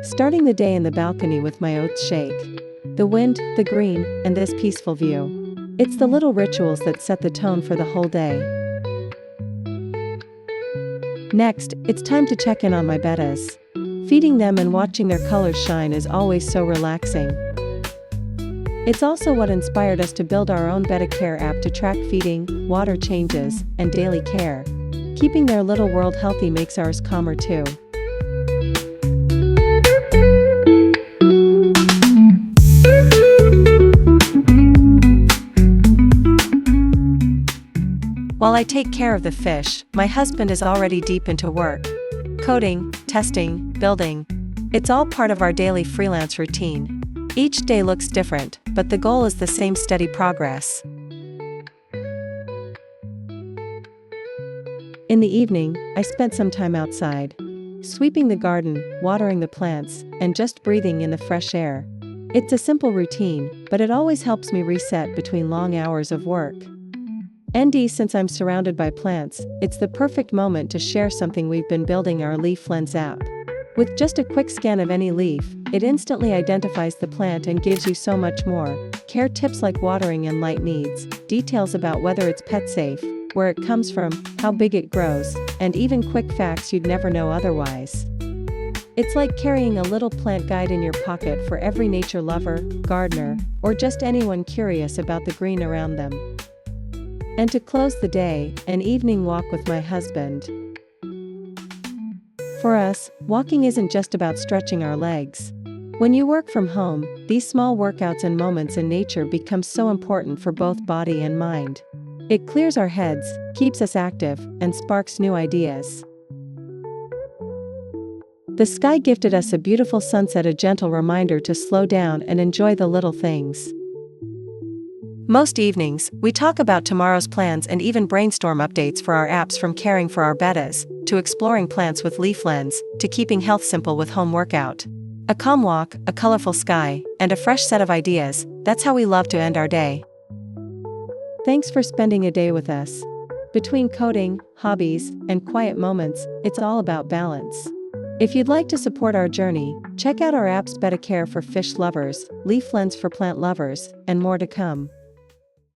Starting the day in the balcony with my oats shake. The wind, the green, and this peaceful view. It's the little rituals that set the tone for the whole day. Next, it's time to check in on my bettas. Feeding them and watching their colors shine is always so relaxing. It's also what inspired us to build our own BettaCare app to track feeding, water changes, and daily care. Keeping their little world healthy makes ours calmer too. While I take care of the fish, my husband is already deep into work. Coding, testing, building. It's all part of our daily freelance routine. Each day looks different, but the goal is the same: steady progress. In the evening, I spent some time outside. Sweeping the garden, watering the plants, and just breathing in the fresh air. It's a simple routine, but it always helps me reset between long hours of work. Since I'm surrounded by plants, it's the perfect moment to share something we've been building: our LeafLens app. With just a quick scan of any leaf, it instantly identifies the plant and gives you so much more. Care tips like watering and light needs, details about whether it's pet safe, where it comes from, how big it grows, and even quick facts you'd never know otherwise. It's like carrying a little plant guide in your pocket for every nature lover, gardener, or just anyone curious about the green around them. And to close the day, an evening walk with my husband. For us, walking isn't just about stretching our legs. When you work from home, these small workouts and moments in nature become so important for both body and mind. It clears our heads, keeps us active, and sparks new ideas. The sky gifted us a beautiful sunset, a gentle reminder to slow down and enjoy the little things. Most evenings, we talk about tomorrow's plans and even brainstorm updates for our apps, from caring for our bettas, to exploring plants with LeafLens, to keeping health simple with home workout. A calm walk, a colorful sky, and a fresh set of ideas, that's how we love to end our day. Thanks for spending a day with us. Between coding, hobbies, and quiet moments, it's all about balance. If you'd like to support our journey, check out our apps: BettaCare for fish lovers, LeafLens for plant lovers, and more to come.